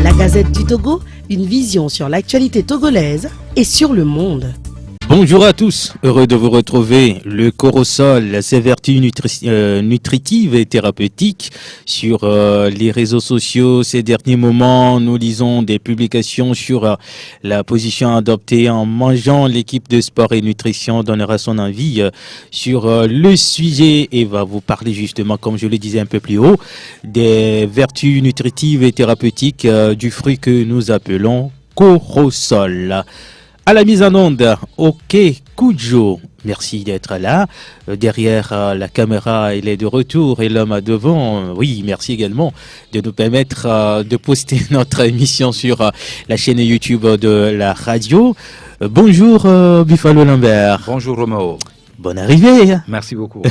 La Gazette du Togo, une vision sur l'actualité togolaise et sur le monde. Bonjour à tous, heureux de vous retrouver. Le corosol, ses vertus nutritives et thérapeutiques sur les réseaux sociaux. Ces derniers moments, nous lisons des publications sur la position adoptée en mangeant. L'équipe de sport et nutrition donnera son avis sur le sujet et va vous parler justement, comme je le disais un peu plus haut, des vertus nutritives et thérapeutiques du fruit que nous appelons corosol. À la mise en onde, OK Kujo, merci d'être là. Derrière la caméra, il est de retour et l'homme à devant, oui, merci également de nous permettre de poster notre émission sur la chaîne YouTube de la radio. Bonjour Buffalo Lambert. Bonjour Romeo. Bonne arrivée. Merci beaucoup.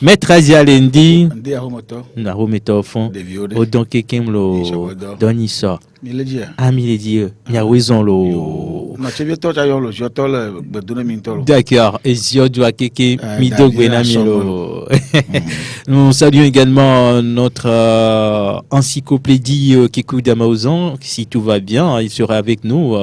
Maître Asia Lendi. Ndi ahomoto. Nahometo fond. Deviode. Odon kekem lo. Donisa. Miledia. Ah miledi. Nyawezon lo. Na chevie to cha yo lo joto le bedone mintolo. D'accord. Et Zio doit keke midogwena milo. Nous saluons également notre encyclopédie Kikou Damaozan. Si tout va bien, il sera avec nous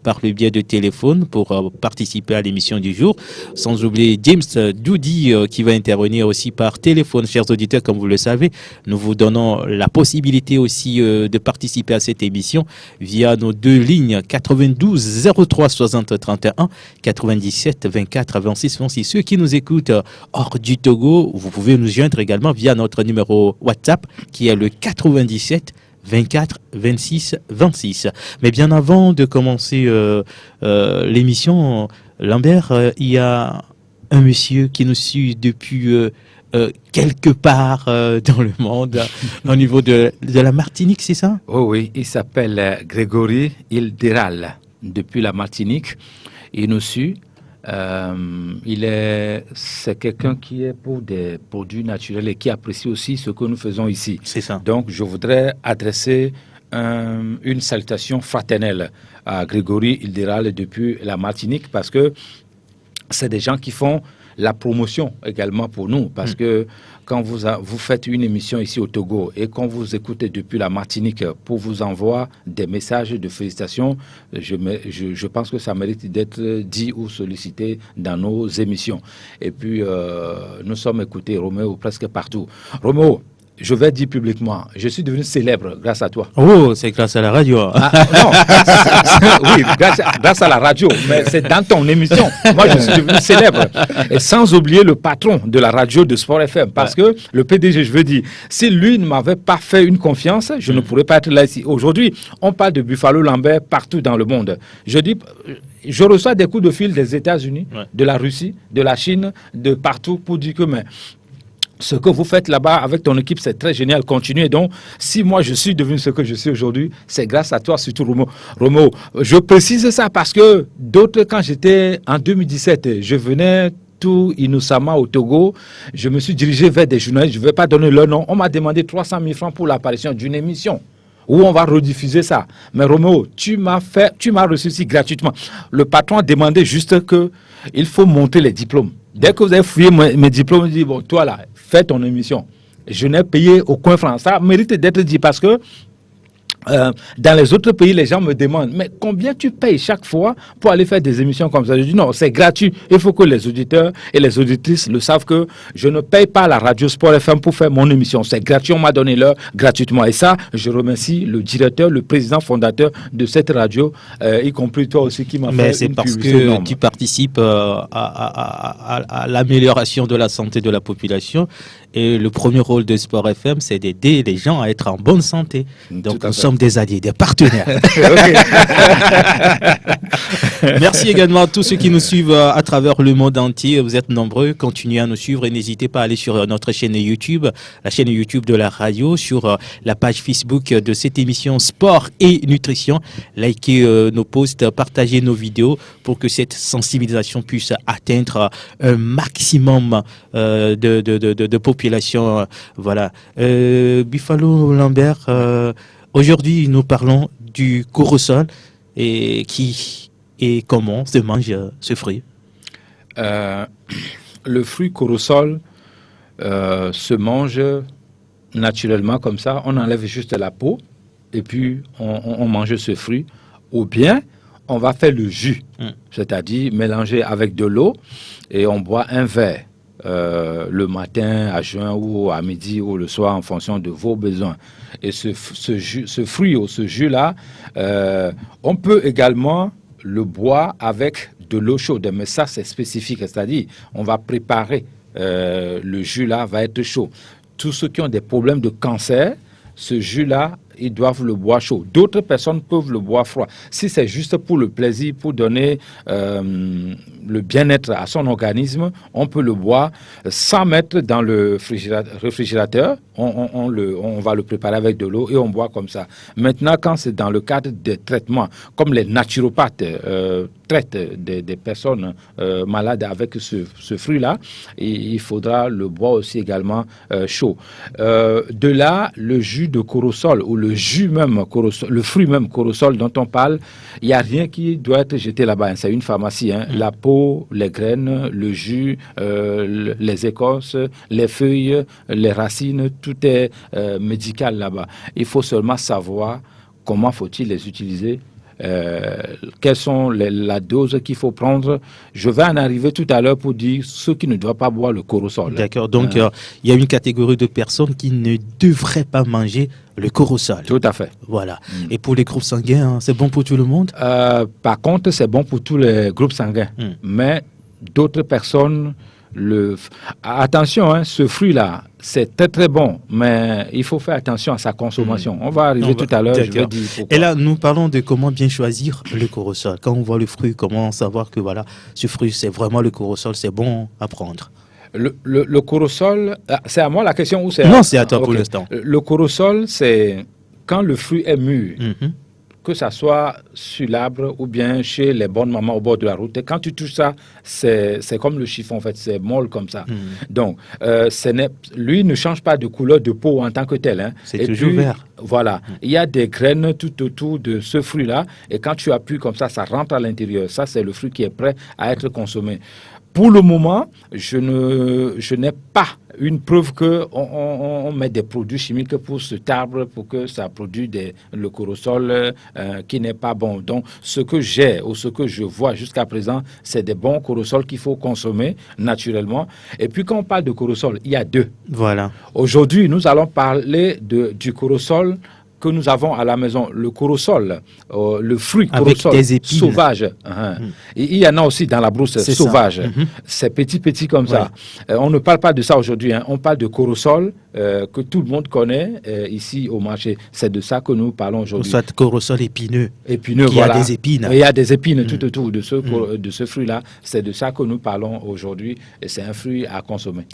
par le biais de téléphone pour participer à l'émission du jour. Sans oublier James Doudi qui va intervenir aussi par téléphone. Chers auditeurs, comme vous le savez, nous vous donnons la possibilité aussi de participer à cette émission via nos deux lignes 92 03 60 31 97 24 26 26. Ceux qui nous écoutent hors du Togo, vous pouvez nous joindre également via notre numéro WhatsApp qui est le 97 24 26 26. Mais bien avant de commencer l'émission, Lambert, il y a un monsieur qui nous suit depuis quelque part dans le monde, au niveau de la Martinique, c'est ça? Oh oui, il s'appelle Grégory Ilderal, depuis la Martinique. Il nous suit. C'est quelqu'un qui est pour des produits naturels et qui apprécie aussi ce que nous faisons ici. C'est ça. Donc, je voudrais adresser une salutation fraternelle à Grégory Ilderal depuis la Martinique parce que c'est des gens qui font la promotion également pour nous parce que quand vous faites une émission ici au Togo et qu'on vous écoute depuis la Martinique pour vous envoyer des messages de félicitations, je pense que ça mérite d'être dit ou sollicité dans nos émissions. Et puis, nous sommes écoutés, Roméo, presque partout. Roméo, je vais dire publiquement, je suis devenu célèbre grâce à toi. Oh, c'est grâce à la radio. Non, oui, grâce à la radio, mais c'est dans ton émission. Moi, je suis devenu célèbre. Et sans oublier le patron de la radio de Sport FM, parce que le PDG, je veux dire, si lui ne m'avait pas fait une confiance, je ne pourrais pas être là ici. Aujourd'hui, on parle de Buffalo Lambert partout dans le monde. Je dis, je reçois des coups de fil des États-Unis, de la Russie, de la Chine, de partout pour dire que ce que vous faites là-bas avec ton équipe, c'est très génial. Continuez donc. Si moi, je suis devenu ce que je suis aujourd'hui, c'est grâce à toi, surtout Romo. Je précise ça parce que d'autres, quand j'étais en 2017, je venais tout innocemment au Togo. Je me suis dirigé vers des journalistes. Je ne vais pas donner leur nom. On m'a demandé 300 000 francs pour l'apparition d'une émission où on va rediffuser ça. Mais Roméo, tu m'as reçu ici gratuitement. Le patron a demandé juste qu'il faut monter les diplômes. Dès que vous avez fouillé mes diplômes, je dis, bon, toi là, fais ton émission. Je n'ai payé aucun franc. Ça mérite d'être dit parce que dans les autres pays, les gens me demandent, mais combien tu payes chaque fois pour aller faire des émissions comme ça? Je dis non, c'est gratuit. Il faut que les auditeurs et les auditrices le savent que je ne paye pas la radio Sport FM pour faire mon émission. C'est gratuit, on m'a donné l'heure gratuitement. Et ça, je remercie le directeur, le président fondateur de cette radio, y compris toi aussi qui m'a fait une publicité. Mais c'est parce que tu participes à l'amélioration de la santé de la population. Et le premier rôle de Sport FM, c'est d'aider les gens à être en bonne santé. Donc, nous sommes des alliés, des partenaires. Merci également à tous ceux qui nous suivent à travers le monde entier. Vous êtes nombreux. Continuez à nous suivre et n'hésitez pas à aller sur notre chaîne YouTube, la chaîne YouTube de la radio, sur la page Facebook de cette émission Sport et Nutrition. Likez nos posts, partagez nos vidéos pour que cette sensibilisation puisse atteindre un maximum de population. Voilà. Buffalo Lambert, aujourd'hui nous parlons du corosol et qui et comment se mange ce fruit. Le fruit corosol se mange naturellement comme ça. On enlève juste la peau et puis on mange ce fruit, ou bien on va faire le jus, c'est-à-dire mélanger avec de l'eau et on boit un verre le matin, à jeun ou à midi ou le soir en fonction de vos besoins. Et ce fruit ou ce jus-là, on peut également le boire avec de l'eau chaude, mais ça c'est spécifique, c'est-à-dire on va préparer le jus-là, va être chaud. Tous ceux qui ont des problèmes de cancer, ce jus-là, ils doivent le boire chaud. D'autres personnes peuvent le boire froid. Si c'est juste pour le plaisir, pour donner le bien-être à son organisme, on peut le boire sans mettre dans le réfrigérateur. On va le préparer avec de l'eau et on boit comme ça. Maintenant, quand c'est dans le cadre des traitements, comme les naturopathes traitent des personnes malades avec ce fruit-là, il faudra le boire aussi également chaud. De là, le jus de corosol ou le jus même corosol, le fruit même corosol dont on parle, il n'y a rien qui doit être jeté là-bas. C'est une pharmacie. La peau, les graines, le jus, les écorces, les feuilles, les racines, tout est médical là-bas. Il faut seulement savoir comment faut-il les utiliser. Quelles sont la dose qu'il faut prendre. Je vais en arriver tout à l'heure pour dire ceux qui ne doivent pas boire le corosol. D'accord, donc il y a une catégorie de personnes qui ne devraient pas manger le corosol. Tout à fait. Voilà. Et pour les groupes sanguins, c'est bon pour tout le monde? Par contre, c'est bon pour tous les groupes sanguins. Mais d'autres personnes... Attention, ce fruit-là, c'est très très bon, mais il faut faire attention à sa consommation. On va arriver tout à l'heure, je vais dire pourquoi. Et là, nous parlons de comment bien choisir le corosol. Quand on voit le fruit, comment savoir que voilà, ce fruit, c'est vraiment le corosol, c'est bon à prendre. Le corosol, c'est à moi la question ou c'est Non, c'est à toi pour l'instant. Le corosol, c'est quand le fruit est mûr. Que ça soit sur l'arbre ou bien chez les bonnes mamans au bord de la route. Et quand tu touches ça, c'est comme le chiffon, en fait, c'est molle comme ça. Donc, lui ne change pas de couleur de peau en tant que tel. C'est toujours vert. Voilà. Il y a des graines tout autour de ce fruit-là. Et quand tu appuies comme ça rentre à l'intérieur. Ça, c'est le fruit qui est prêt à être consommé. Pour le moment, je n'ai pas une preuve qu'on met des produits chimiques pour cet arbre pour que ça produise le corosol qui n'est pas bon. Donc, ce que j'ai ou ce que je vois jusqu'à présent, c'est des bons corosols qu'il faut consommer naturellement. Et puis, quand on parle de corosol, il y a deux. Voilà. Aujourd'hui, nous allons parler du corosol que nous avons à la maison, le corosol, le fruit corosol sauvage. Il y en a aussi dans la brousse sauvage. C'est petit comme ça. On ne parle pas de ça aujourd'hui. On parle de corosol que tout le monde connaît ici au marché. C'est de ça que nous parlons aujourd'hui. Soit corosol épineux. Épineux, voilà. Il y a des épines. Il y a des épines tout autour de ce fruit-là. C'est de ça que nous parlons aujourd'hui. Et c'est un fruit à consommer.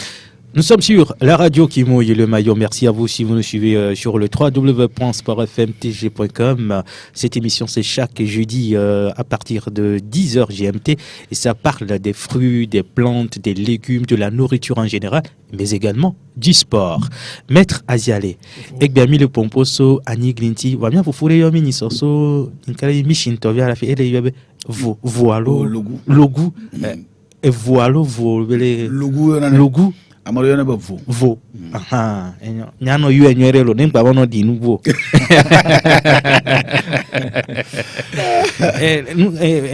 Nous sommes sur la radio qui mouille le maillot. Merci à vous si vous nous suivez sur le www.sportfmtg.com. Cette émission, c'est chaque jeudi à partir de 10h GMT. Et ça parle des fruits, des plantes, des légumes, de la nourriture en général, mais également du sport. Maître Aziale, Ekbiami le pomposo, Annie Glinti, va bien vous fouler un mini-soso, une carrière mission, tovia la fille, et voilo, logu, et voilo, logu. Amaro yone ba vo. Aha. Nyano yu enywere lo nimba wono di nuvo.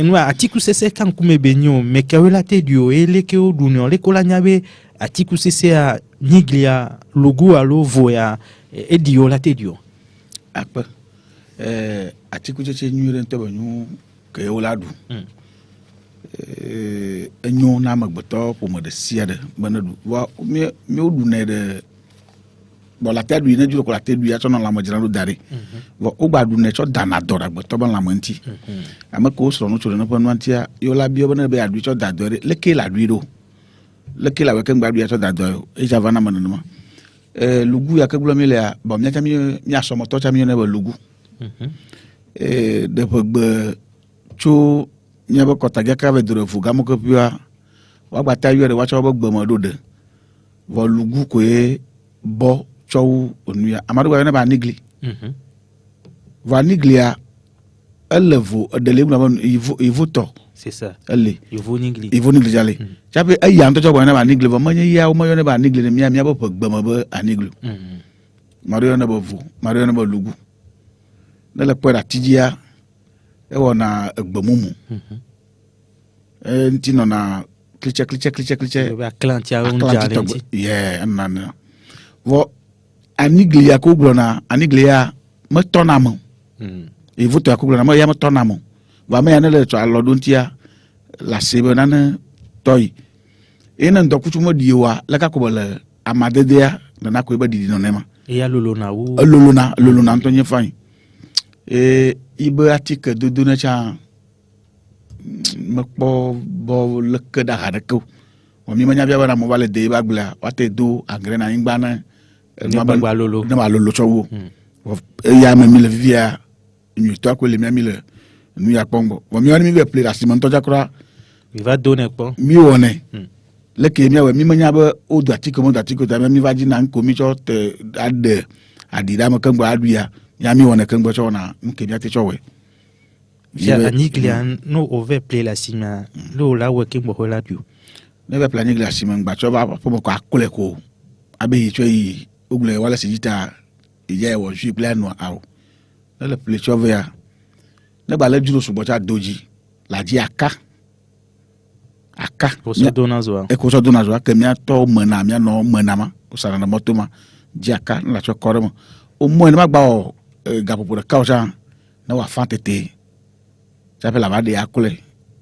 Nous atiku sese kan kume benyo mekawela te dio ele ke odunyo le kola nyabe atiku sese a niglia logu alo voya e dio la te dio. Apa. Atiku cheche nyure nte banyu ke oladu. Enyo na magbeto pour me de siade benadu wa mi odu ne de bo la tedu ne juro ko la tedu ya so na la mo jira do dare wo o gbadu ne so dana dora gbeto ban la mo nti amako so no choro no pon antia yo la bi obana be adu so dadore leke la duiro leke la weke gbadu ya so dadore e java na manama lugu ya ke glo mi le bo mi ta mi aso mo to cha mi ne ba lugu de pogbe cho nyaba kota gaka be doro fu gamo ko pia wa gbata yore wa cho bo gbomo dode vo lugu ko e bo chow onuya amadu wa ne ba nigli va niglia elevo de le na ivo to c'est ça ele ivo nigli jale chape ayan to cho bo ne ba nigli vo manye ya o mo ne ba nigli ne mia bo gbomo bo aniglu mario ne bo fu mario ne bo lugu ne le kpɔe ɖe ati dzia ewɔna egbemumu ŋti nɔna klitse enɔna vɔ aniglia ko gblɔna aniglia metɔna me evotɔ ko gblɔna me ya metɔna me vɔ ame ya ne le tsɔ alɔ ɖo ŋtia le ase be nane tɔyi eye ne ŋdɔkutsu meɖi oa leka ko be le amadedea nana koe be ɖiɖi nɔnɛ ma eya lolona wu elolona ŋutɔ nye fain ibe atike dodo ne tsã mekpɔ bɔ leke ɖe aha ɖeke o mi menya bia bena mo va le de ba gblea woate do angre na anyigba ne ne ma lolo tsɔ wo eya me mi le vivia nyuitɔ koe le mi le nu ya kpɔm gbɔ vɔ mi wani mi be ple ɖe asime ŋutɔ dza kura mi va do ne kpɔ mi wɔnɛ leke miawɔ mi menya be wodo atike mo do atike ta mi va dzi na ŋko mi tsɔ te aɖe aɖi ɖe ame keŋgbɔ aɖuia ya mi wɔnɛ keŋgbɔ tsɔ wɔna ŋke mi ate tsɔ wɔe aniglia no ove ple la sima lo la we ke mbo la du ne be ple aniglia sima ngba tsɔ ba po ko akole ko abe yi tsɔ yi ogle wala sijita ija wo ju ple anu awo ne le ple tsɔ ve ya ne ba le duro sugbɔ tsa doji la dzi aka ko so dona zo e ko so dona zo ke mia to mena mia no mena ma ko sara na moto ma dzi aka na tsɔ kɔre mo o mo ne ma gba o gapopo de ka o tsa na wa fa tete ça fait la va de akole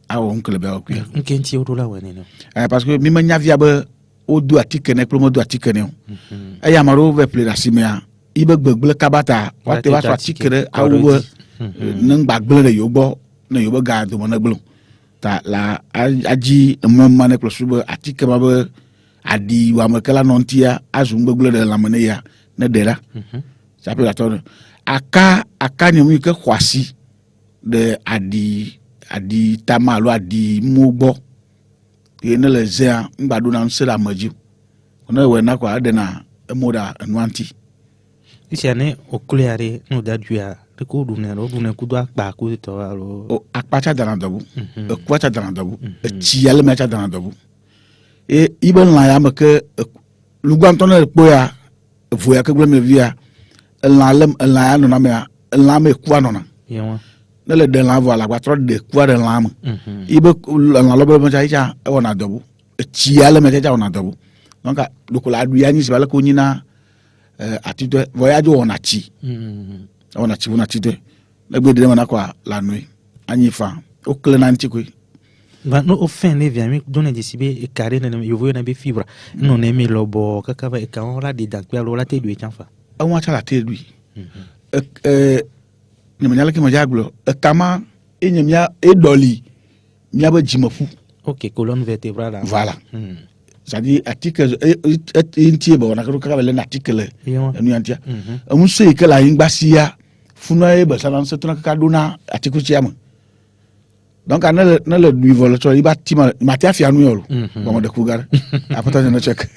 awo nkele be okuya nkenti o do la wani no parce que mi menya via be o do atike ne plomo do atike ne e ya maro ve ple la simea ibe gbegble kabata wa te wa so atike re awo ne gbagble le yobo ne yobo ga do mo na gblo ta la aji mama ne klosu be atike ma be adi wa makala nontia azu gbegble de la mene ya ne de la ça peut attendre aka nyomi ke kwasi de adi tama alo adi mugbɔ ye ne le zea ŋgba ɖo na ŋusẽ ɖe ame dzi ne wɔ na kɔ aɖena emo ɖe enua ŋti isia ne okle are no da duya de ko ɖune kudo akpa ko to alo akpa tsa dana dɔbu ekua tsa dana dɔbu etsi ale me tsa dana dɔbu e ibe lã ya me ke lugbãtɔ ne kpɔ ya vo ya ke gblẽ me via elã ya nɔna mea elã me kua nɔna ne le de lã vɔ la gba trɔ de kua de lã me ibe lã lɔbɔ me tsa itsa ewɔna dɔbu etsi ale me tsa wɔna dɔbu donc ɖoko la aɖu ya nyi si ba le ko nyina atitɔe vɔ ya dzo wɔna tsi wɔna titɔe ne gbe de me na kɔa la nui anyi fa okle na ŋti koe ba no ofin ne via mi donne di sibe e carré ne yo voyo na be fibre non ne mi lobo kaka va e ka on la de dan pe la te du e chanfa awon cha la te du ni manyala ke majaglo kama enyemia edoli mia ba jimafu OK colonne vertébrale voilà c'est-à-dire article intie ba na ko ka le article enu yantia amun sei ke la ingbasia funa e ba sanan setuna ka dona article chiama donc na le lui vol to iba tima matia fia nu yolo ba mo de kugar apata je no check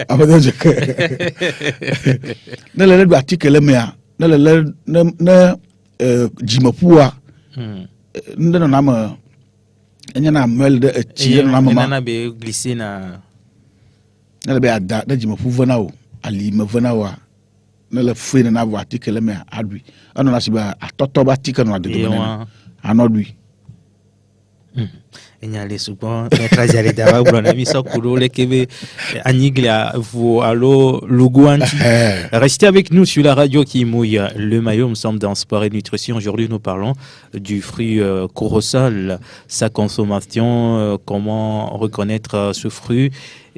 apata check na le du article mea na le na jimapua ndeno na ma enya na mel de echi na mama na be glisser na le be ada na jimapu vana o ali me vana wa na le fue na vo article mea adui ano na siba atoto ba article no de anodui enyale souvent mettre jare da ba na mi sokuro le kebe aniglia vo allo luguanti. Restez avec nous sur la radio qui mouille le maillot. Nous sommes dans Sport et Nutrition. Aujourd'hui nous parlons du fruit corosol, sa consommation, comment reconnaître ce fruit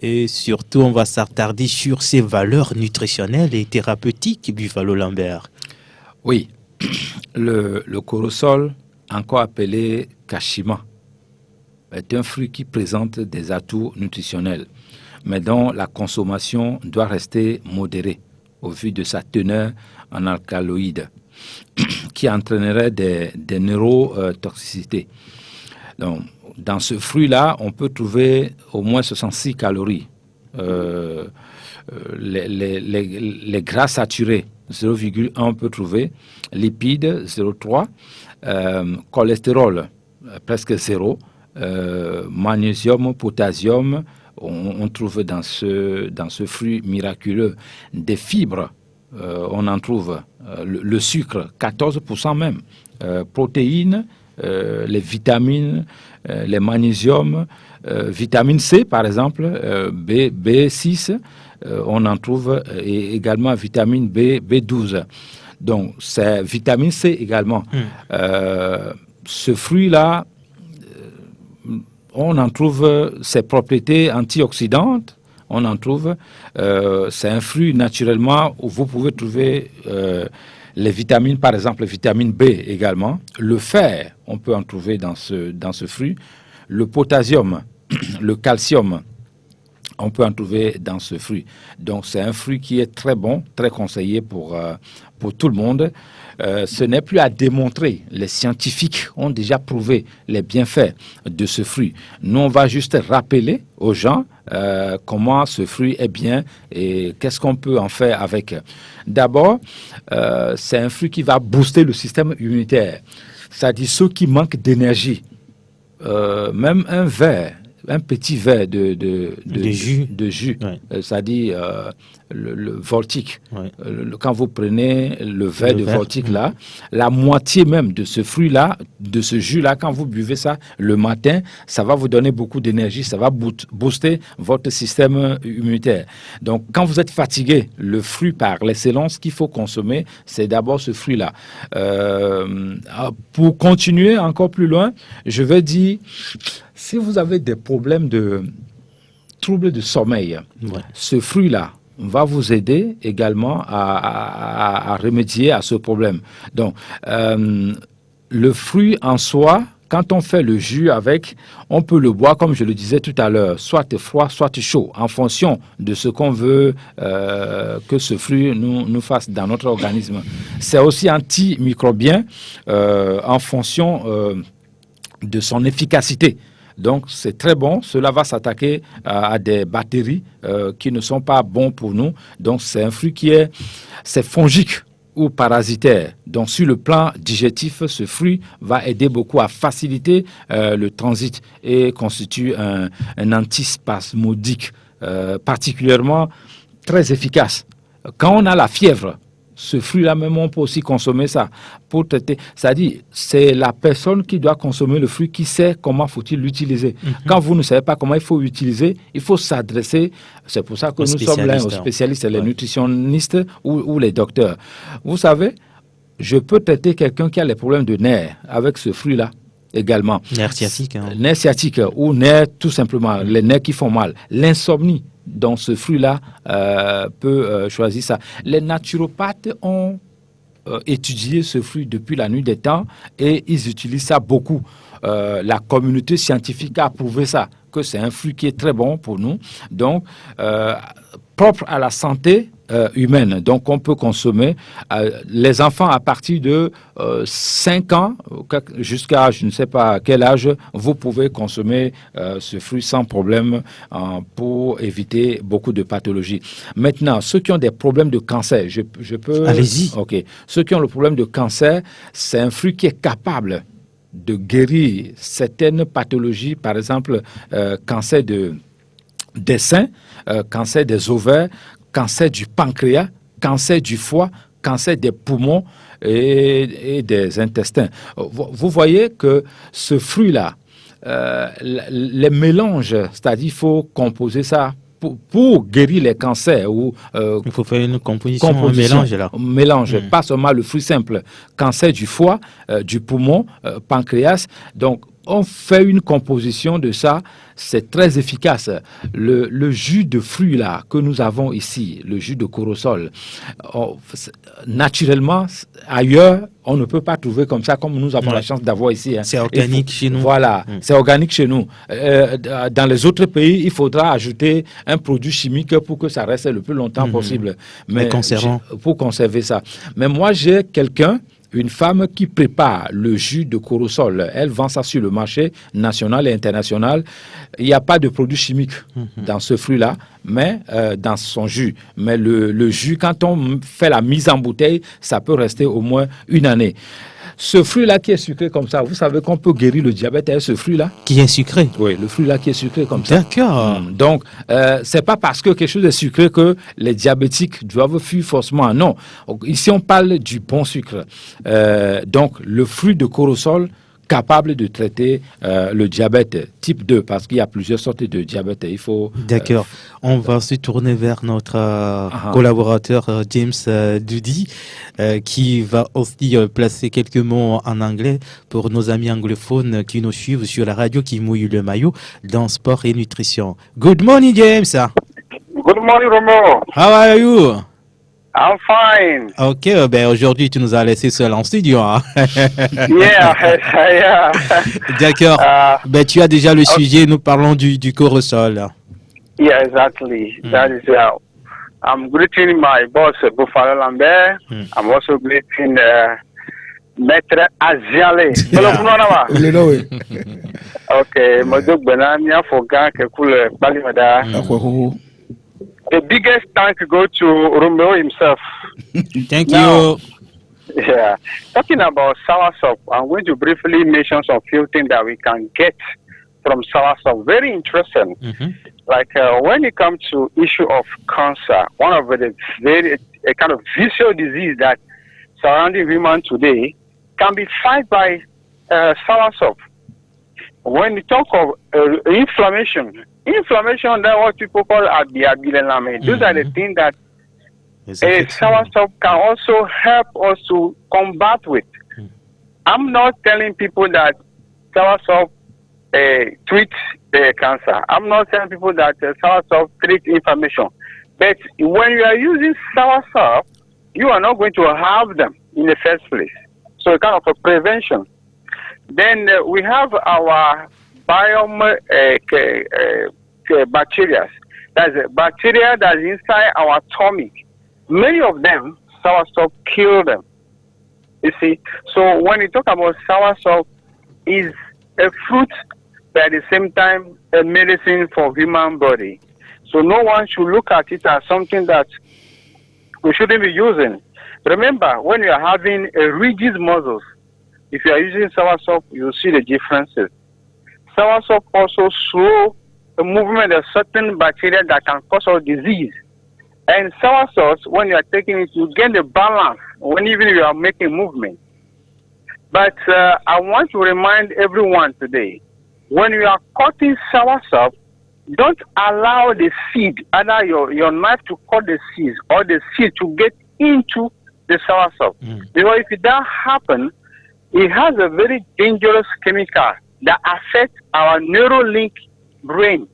et surtout on va s'attarder sur ses valeurs nutritionnelles et thérapeutiques. Buffalo Lambert. Oui, le corosol, encore appelé kashima, est un fruit qui présente des atouts nutritionnels, mais dont la consommation doit rester modérée au vu de sa teneur en alcaloïdes, qui entraînerait des neurotoxicités. Donc, dans ce fruit-là, on peut trouver au moins 66 calories. Les gras saturés, 0,1 on peut trouver, lipides, 0,3, cholestérol, presque 0, magnésium, potassium, on trouve dans ce fruit miraculeux des fibres on en trouve le sucre, 14% même, protéines, les vitamines, les magnésiums, vitamine C par exemple, B6, on en trouve également vitamine B12. Donc c'est vitamine C également. Ce fruit-là, on en trouve ses propriétés antioxydantes. On en trouve, c'est un fruit naturellement où vous pouvez trouver les vitamines, par exemple, la vitamine B également. Le fer, on peut en trouver dans ce fruit. Le potassium, le calcium, on peut en trouver dans ce fruit. Donc, c'est un fruit qui est très bon, très conseillé pour tout le monde. Ce n'est plus à démontrer. Les scientifiques ont déjà prouvé les bienfaits de ce fruit. Nous, on va juste rappeler aux gens comment ce fruit est bien et qu'est-ce qu'on peut en faire avec. D'abord, c'est un fruit qui va booster le système immunitaire. C'est-à-dire ceux qui manquent d'énergie. Même un petit verre de jus, Ouais. C'est-à-dire le Voltic. Ouais. Quand vous prenez le verre de verre, Voltic là, la moitié même de ce fruit-là, de ce jus-là, quand vous buvez ça le matin, ça va vous donner beaucoup d'énergie, ça va booster votre système immunitaire. Donc, quand vous êtes fatigué, le fruit par l'excellence qu'il faut consommer, c'est d'abord ce fruit-là. Pour continuer encore plus loin, je vais dire, si vous avez des problèmes de troubles de sommeil, ce fruit-là va vous aider également à remédier à ce problème. Donc, le fruit en soi, quand on fait le jus avec, on peut le boire, comme je le disais tout à l'heure, soit froid, soit chaud, en fonction de ce qu'on veut que ce fruit nous fasse dans notre organisme. C'est aussi antimicrobien en fonction de son efficacité. Donc, c'est très bon. Cela va s'attaquer à des bactéries qui ne sont pas bons pour nous. Donc, c'est un fruit c'est fongique ou parasitaire. Donc, sur le plan digestif, ce fruit va aider beaucoup à faciliter le transit et constitue un antispasmodique particulièrement très efficace. Quand on a la fièvre, ce fruit-là même, on peut aussi consommer ça pour traiter. C'est-à-dire, c'est la personne qui doit consommer le fruit qui sait comment faut-il l'utiliser. Quand vous ne savez pas comment il faut l'utiliser, il faut s'adresser. C'est pour ça que nous sommes là aux spécialistes, les nutritionnistes ou les docteurs. Vous savez, je peux traiter quelqu'un qui a les problèmes de nerfs avec ce fruit-là également. Nerfs sciatiques. Nerfs sciatiques ou nerfs tout simplement, les nerfs qui font mal. L'insomnie. Donc, ce fruit-là peut choisir ça. Les naturopathes ont étudié ce fruit depuis la nuit des temps et ils utilisent ça beaucoup. La communauté scientifique a prouvé ça, que c'est un fruit qui est très bon pour nous. Donc, propre à la santé humaine. Donc, on peut consommer les enfants à partir de 5 ans jusqu'à je ne sais pas quel âge, vous pouvez consommer ce fruit sans problème pour éviter beaucoup de pathologies. Maintenant, ceux qui ont des problèmes de cancer, je peux... Allez-y. OK. Ceux qui ont le problème de cancer, c'est un fruit qui est capable de guérir certaines pathologies, par exemple, cancer des seins, cancer des ovaires, cancer du pancréas, cancer du foie, cancer des poumons et des intestins. Vous voyez que ce fruit-là, les mélanges, c'est-à-dire il faut composer ça pour guérir les cancers. Il faut faire une composition, un mélange là. Mélange, pas seulement le fruit simple. Cancer du foie, du poumon, pancréas. Donc, on fait une composition de ça, c'est très efficace. Le jus de fruits là que nous avons ici, le jus de corosol, naturellement, ailleurs, on ne peut pas trouver comme ça, comme nous avons la chance d'avoir ici. C'est organique chez nous. Voilà, c'est organique chez nous. Dans les autres pays, il faudra ajouter un produit chimique pour que ça reste le plus longtemps possible. Mais pour conserver ça. Mais moi, j'ai une femme qui prépare le jus de corosol. Elle vend ça sur le marché national et international. Il n'y a pas de produits chimiques dans ce fruit-là, mais dans son jus. Mais le jus, quand on fait la mise en bouteille, ça peut rester au moins 1 année. ce fruit-là qui est sucré comme ça, vous savez qu'on peut guérir le diabète avec ce fruit-là? Qui est sucré. Oui, le fruit-là qui est sucré comme ça. D'accord. Donc, c'est pas parce que quelque chose est sucré que les diabétiques doivent fuir forcément. Non. Ici, on parle du bon sucre. Donc, le fruit de corosol capable de traiter le diabète type 2, parce qu'il y a plusieurs sortes de diabète. Il faut. D'accord. On va se tourner vers notre collaborateur James Dudy, qui va aussi placer quelques mots en anglais pour nos amis anglophones qui nous suivent sur la radio, qui mouillent le maillot dans sport et nutrition. Good morning, James. Good morning, Romo. How are you? I'm fine. Ok, ben aujourd'hui tu nous as laissé seul en studio. Hein? Yeah. D'accord. Ben tu as déjà le sujet. Nous parlons du corosol. Yeah, exactly. That is. I'm greeting my boss, Buffalo Lambert. I'm also greeting Maître Aziale. Okay, Madok Benamia for Gank, cool Balimada. The biggest thank go to Romeo himself. Thank you. Yeah. Talking about soursop, I'm going to briefly mention some few things that we can get from soursop. Very interesting. Like when it comes to issue of cancer, one of the very a kind of vicious disease that surrounding women today can be fight by soursop. When you talk of inflammation, that's what people call abiabilelame. Those are the things that soursop can also help us to combat with. I'm not telling people that soursop treats cancer. I'm not telling people that soursop treats inflammation. But when you are using soursop, you are not going to have them in the first place. So kind of a prevention. Then we have our biome bacteria. That's a bacteria that's inside our tummy. Many of them, soursop kill them. You see, so when you talk about soursop, is a fruit, but at the same time a medicine for human body. So no one should look at it as something that we shouldn't be using. Remember, when you are having a rigid muscles, if you are using soursop, you'll see the differences. Soursop also slow the movement of certain bacteria that can cause our disease. And soursop, when you are taking it, you get the balance when even you are making movement. But I want to remind everyone today, when you are cutting soursop, don't allow the seed, either your knife to cut the seeds or the seed to get into the soursop. Because if that happens, it has a very dangerous chemical that affects our neurolink brain.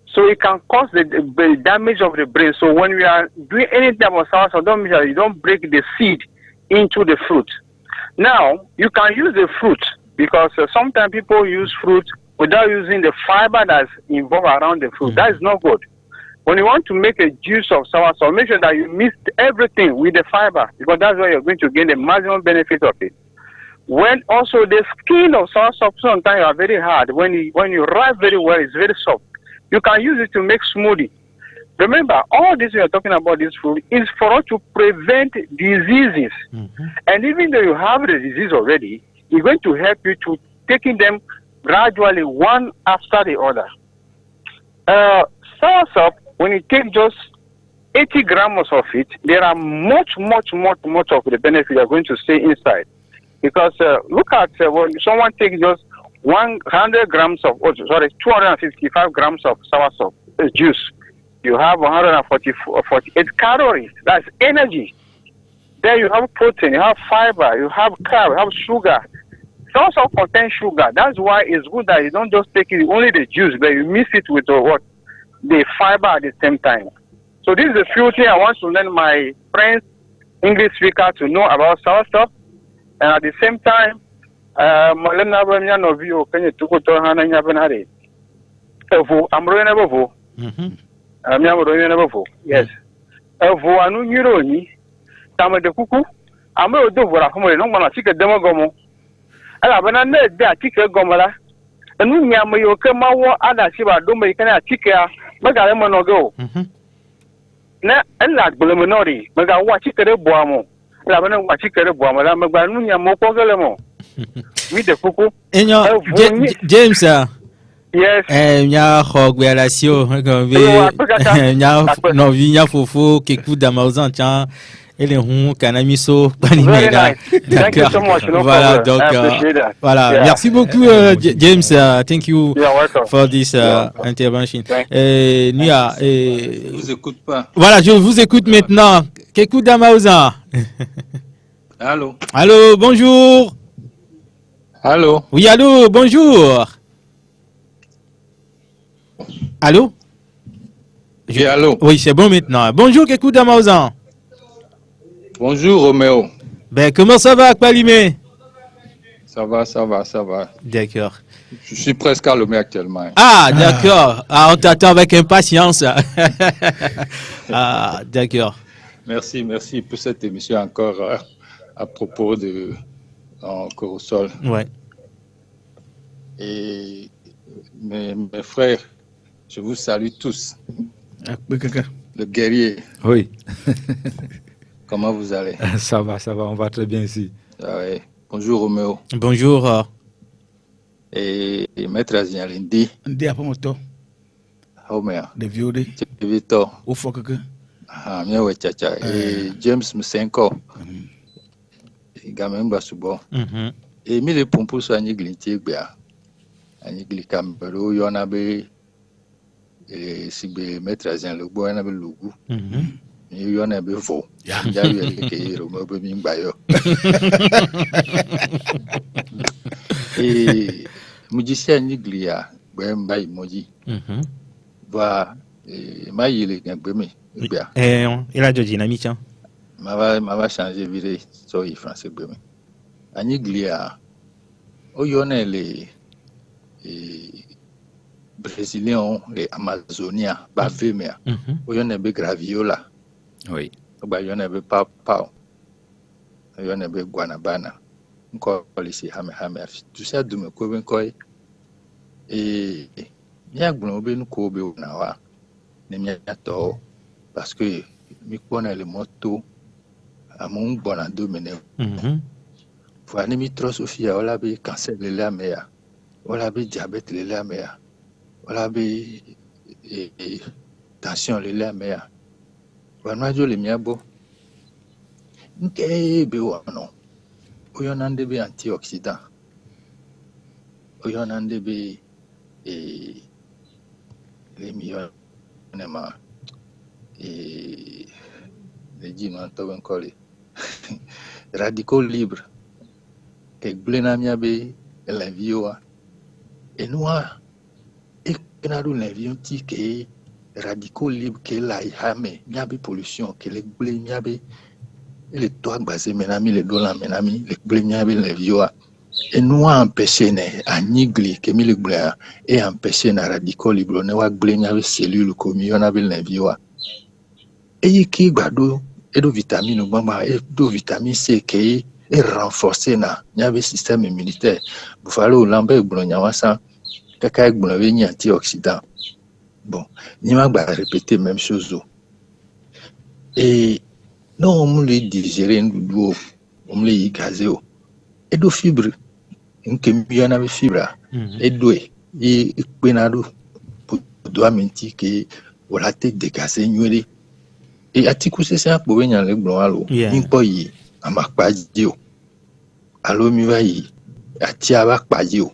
So it can cause the damage of the brain. So when we are doing any type of soursop, don't make sure you don't break the seed into the fruit. Now, you can use the fruit because sometimes people use fruit without using the fiber that's involved around the fruit. That is not good. When you want to make a juice of soursop, make sure that you mix everything with the fiber because that's where you're going to gain the maximum benefit of it. When also the skin of soursop sometimes are very hard. When you ripe very well, it's very soft. You can use it to make smoothie. Remember, all this we are talking about this food is for us to prevent diseases. And even though you have the disease already, it's going to help you to taking them gradually one after the other. Soursop, when you take just 80 grams of it, there are much of the benefit are going to stay inside. Because look at when someone takes just 100 grams of, 255 grams of soursop juice, you have 148 calories. That's energy. Then you have protein, you have fiber, you have carb, you have sugar. Soursop contains sugar. That's why it's good that you don't just take it, only the juice, but you mix it with the fiber at the same time. So this is a few things I want to learn my friends, English speaker, to know about soursop. And at the same time, I'm running yes. Anu nyironi tamade kuku amro do vora komole no mana chike demo gomo ala bana na da chike gomola anu nyama yo ke mawo ada chiba do me kana chike a maga le mono go na ela gbolo monori maga wa chike re boamo la bana wa ci kere bo mala ma gba nu nya mo ko gele mo mi de fuku James yes nya khogwe ratio nya no vi nya fofo keku damauzan tiens et les ronds canamiso panimega. D'accord. Voilà donc voilà. Yeah. Merci beaucoup James. Thank you for this intervention. Nia je vous écoute pas. Voilà, je vous écoute maintenant. Kekou Damauzan. Allô. Allô, bonjour. Allô. Oui, allô, bonjour. Allô. Oui, allô. Oui, c'est bon maintenant. Bonjour Kekou Damauzan. Bonjour Roméo. Ben, comment ça va, Palimé? Ça va. D'accord. Je suis presque à Lomé actuellement. Ah, d'accord. Ah, on t'attend avec impatience. Ah, d'accord. Merci pour cette émission encore à propos de encore au sol. Ouais. Et mes frères, je vous salue tous. Le guerrier. Oui. Comment vous allez? Ça va, on va très bien ici. Ah ouais. Bonjour Roméo. Bonjour. Et Maître Azialindi. Ndi apa moto. Homer. De viode. Vito. Ou faut que. Ah, mia we chacha. Et James Musenko. Et Gamen Basubo. Et mi le pompo so anyi glinti gbia. Anyi glikambero yona be et sigbe Maître Azialindi bo na be lugu. You want to be full. Yeah, et musicien Niglia, Bemba Moji, va mailler Gambemi. Il a de dynamique. Mava changer viré, so il français Bemi. Aniglia, Oyone les Brésiliens, les Amazoniens, Bavemia, Oyone be Graviola. Oui. Bayona be pao. Bayona be guanabana. Encore ici hame. Tout ça de me koben koi. Et ya gbono be nu ko be na wa. Ne mi ato parce que mi kona le moto amon bona domene. Faut ani mi trosofia wala be cancer le la meya. Wala be diabète le la meya. Wala be tension le la meya. Wanajo le miabo nke be wano oyonande be antioxydant oyonande be le miyonema le jino to ben kole radicaux libres ke blena miabe la vioa et noa e kenadu la vion ti ke radicaux libres que la ihame miabe pollution que les blé miabe les toits basés menami les dollars menami les blé miabe les vioa et nous empêcher ne anigli que mi les blé et empêcher na radicaux libres ne wa blé miabe cellule comme yonabe les vioa et qui gbado et do vitamine bamba et do vitamine C que et renforcer na miabe système immunitaire bu falo lambe gblo nyawasa kaka gblo be ni antioxydant. Bon, il m'a répété même chose. Et non, on me le digérer, on me le gazé. Et de fibres, une camion avec fibres, et doué, et penado, pour doit mentir que voilà tête dégazé, et à tikou c'est un pour venir avec blanc, allo, une poye, à ma padio, allo mi va y, à tiaba padio,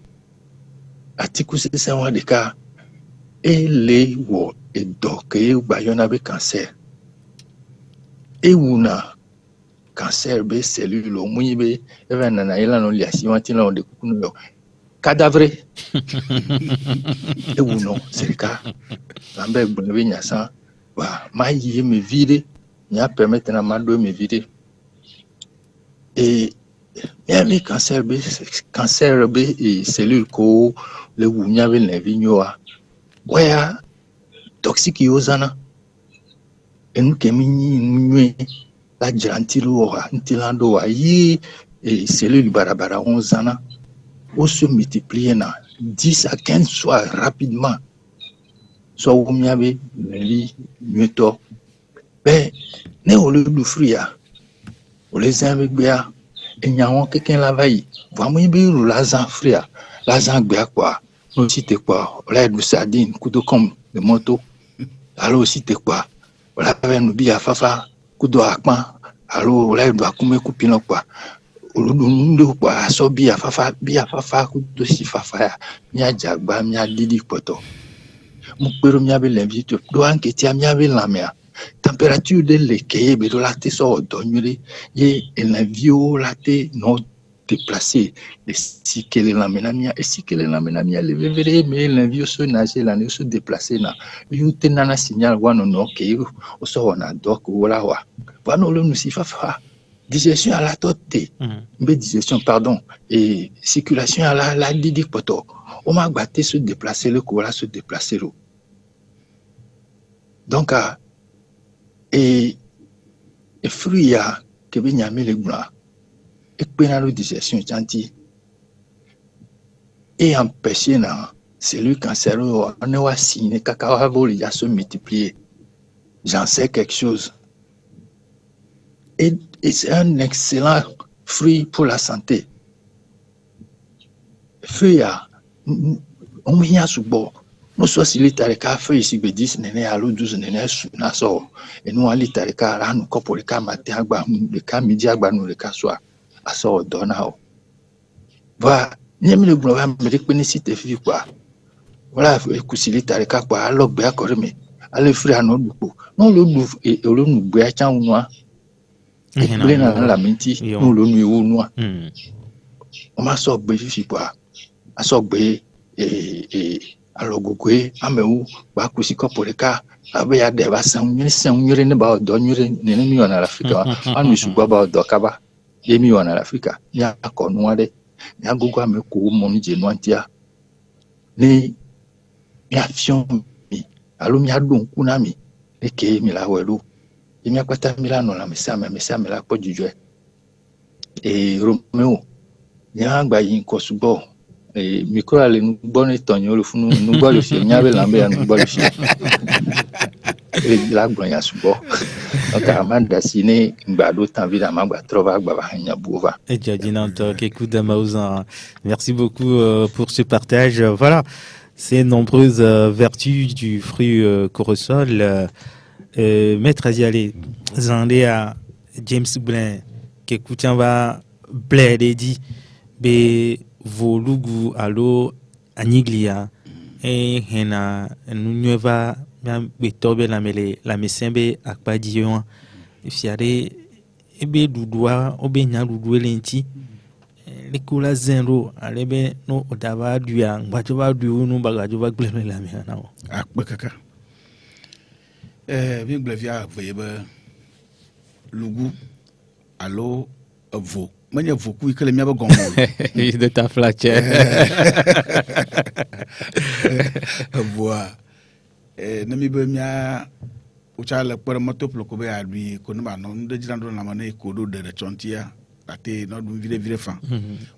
à tikou c'est un des cas. Et les wo et donc et bayona be cancer et una cancer be cellule o munyi be even na ila no liasi wanti na de kuno cadavre et uno c'est le cas lambe be nyasa wa mayi me vide nya permettre na mando me vide et même cancer be et cellule ko le wunya be na vinyoa where toxique yozana en kemini nwe la jantilo wa ntilando wa yi et cellule barabara onzana o se multiplier na 10 à 15 fois rapidement so wumiabe li mieto be ne o le du fria les Ambia, et n'y a quelqu'un la veille. Vraiment, il y a l'argent frère, l'argent bien quoi. Aussi, t'es quoi? Là, du sardine, coup de com, de moto. Alors aussi, t'es quoi? Là, nous bien fafa, coup de akma. Alors là, il doit couper coupiner quoi. Olu quoi, asobi fafa, bien fafa, coup de si fafa. Mia jagba, mia didi poto. Mon père m'a bien l'invité. Doit enquêter, m'a bien la mère. Température de l'équerre, mais de la tête sort d'onnure, et la vio la tête non déplacée. Et si qu'elle est la menamia, et si qu'elle est la menamia, le verre, mais la vio se nager, la ne se déplacer na. You tenana signal, one non, que au sort on a donc, voilà, wa. Voilà, nous si fa. Digestion à la tête, mais digestion, pardon, et circulation à la didi poto. On m'a battu se déplacer, le courant se déplacer. Donc, et fruits que bien y a mis les blancs et pénalo digestion gentil et empêcher na celui cancéreux on est signé cacao il a se multiplier. J'en sais quelque chose et c'est un excellent fruit pour la santé. Fruits on vient sous bord. Nous sommes si les feuilles ici, 10 néné à l'eau 12 néné na so et nous allons les là nous pour les cas matin agba le cas midi agba nous le cas soir à so donao voilà nyemi le glo me rekpeni si te fi quoi voilà kusili tareka quoi alors be ko me ale frère no dupo non le du et le nu be a chan noa et ble na la menti nous le nu ou noa on m'a so be fi quoi a so be et alors gogwe ameu ba kusiko pour les cas abe ya de ba san nyire ne ba do nyire ne mi on Africa anu su ba do kaba e mi on Africa ya ko no de ya gogo ame ko mo ni je no antia ni mi afion mi alo mi adun kuna mi e ke mi la welu e mi akwata mi la no la mi sa me la po jujue e Romeo ya gba yin ko subo et micro allez nous bonne tonyo le funu nous boit le film n'avait l'ambé nous boit le film et la gloire subo donc amanda ciné ngado tanvi da magba trova gba hanya bova et jadinante Kekou Maouzan, merci beaucoup pour ce partage. Voilà ces nombreuses vertus du fruit corosol. Maître Aziale zandé à James Blin Kekou tiamba bled dit be volugu alo aniglia e hena nueva betobe la mele la mesembe akpadion fiare ebe dudua obe nya dudu elenti le kula zenro alebe no odava duya ngbajo ba du no bagajo ba gleme la me na akpa kaka bi glavia vebe lugu alo vo manya voku ikele miaba gongo de ta flache voa nami be mia uchala por moto ploko be adui ko no no de jirando na mane ko do de chontia ate no dum vire fa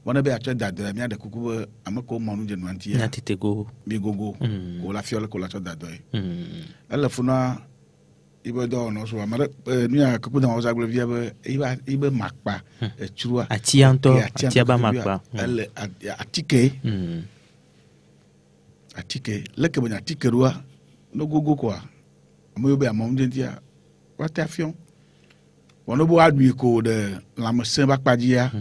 wana be acha dada mia de kuku amako monu je nwantia na titego mi gogo ko la fiole ko la cha dada ala funa ibe do no so amara mia kuku da oza glo via be ibe makpa churua atianto atiaba makpa ale atike leke bonya atike rua no gogo kwa amoyo be amom dentia wata afion wono bo adui ko de la mesen bakpadia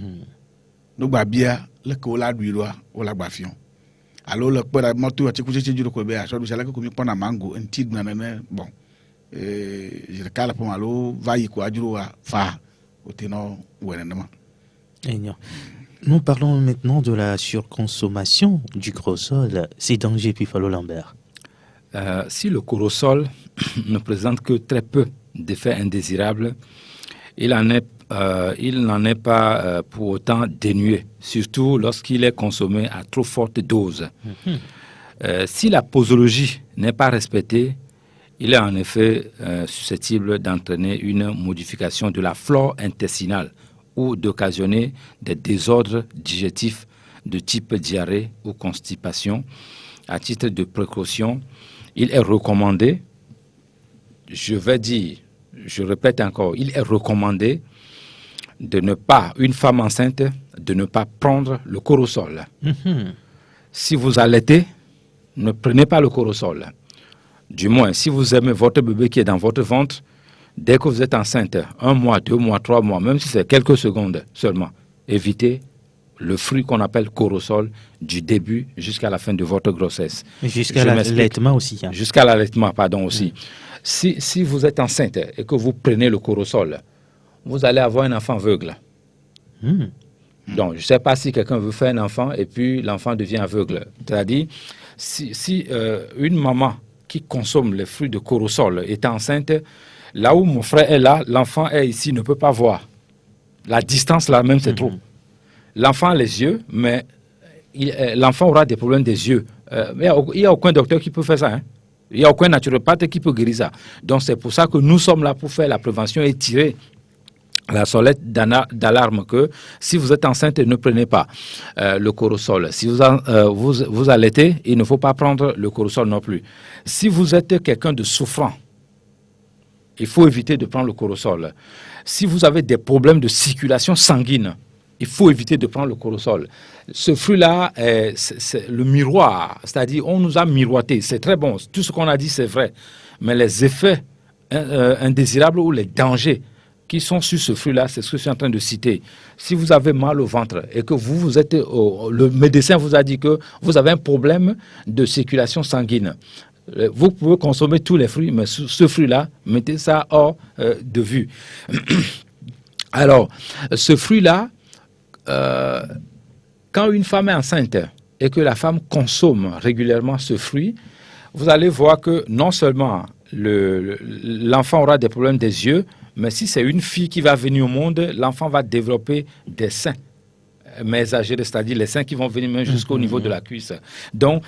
no gba bia leke o la adui rua o la gba fion alo le pera moto ati kucheche juro ko be aso du sala ko mi pona mango enti na ne bon je kala po malo vai ko ajuro wa fa o tino wenema. Nous parlons maintenant de la surconsommation du corosol. C'est danger, puis Falo Lambert. Si le corosol ne présente que très peu d'effets indésirables, il n'en est pas pour autant dénué, surtout lorsqu'il est consommé à trop forte dose. Si la posologie n'est pas respectée, il est en effet susceptible d'entraîner une modification de la flore intestinale ou d'occasionner des désordres digestifs de type diarrhée ou constipation. À titre de précaution, il est recommandé, je répète encore, il est recommandé de ne pas, une femme enceinte, de ne pas prendre le corosol. Si vous allaitez, ne prenez pas le corosol. Du moins, si vous aimez votre bébé qui est dans votre ventre, dès que vous êtes enceinte, 1 mois, 2 mois, 3 mois, même si c'est quelques secondes seulement, évitez le fruit qu'on appelle corosol du début jusqu'à la fin de votre grossesse. Jusqu'à l'allaitement aussi. Hein. Jusqu'à l'allaitement, pardon, aussi. Si vous êtes enceinte et que vous prenez le corosol, vous allez avoir un enfant aveugle. Donc, je ne sais pas si quelqu'un veut faire un enfant et puis l'enfant devient aveugle. C'est-à-dire, si une maman qui consomme les fruits de corosol est enceinte, là où mon frère est là, l'enfant est ici, ne peut pas voir. La distance là même, c'est trop. L'enfant a les yeux, mais l'enfant aura des problèmes des yeux. Il n'y a aucun docteur qui peut faire ça. Hein? Il n'y a aucun naturopathe qui peut guérir ça. Donc c'est pour ça que nous sommes là pour faire la prévention et tirer la sonnette d'alarme que si vous êtes enceinte, ne prenez pas le corosol. Si vous allaitez, il ne faut pas prendre le corosol non plus. Si vous êtes quelqu'un de souffrant, il faut éviter de prendre le corosol. Si vous avez des problèmes de circulation sanguine, il faut éviter de prendre le corosol. Ce fruit-là, c'est le miroir, c'est-à-dire on nous a miroité, c'est très bon, tout ce qu'on a dit c'est vrai, mais les effets indésirables ou les dangers qui sont sur ce fruit-là, c'est ce que je suis en train de citer. Si vous avez mal au ventre et que vous êtes, le médecin vous a dit que vous avez un problème de circulation sanguine, vous pouvez consommer tous les fruits, mais ce fruit-là, mettez ça hors de vue. Alors, ce fruit-là, quand une femme est enceinte et que la femme consomme régulièrement ce fruit, vous allez voir que non seulement l'enfant aura des problèmes des yeux, mais si c'est une fille qui va venir au monde, l'enfant va développer des seins mésagérés, c'est-à-dire les seins qui vont venir même jusqu'au niveau de la cuisse. Donc,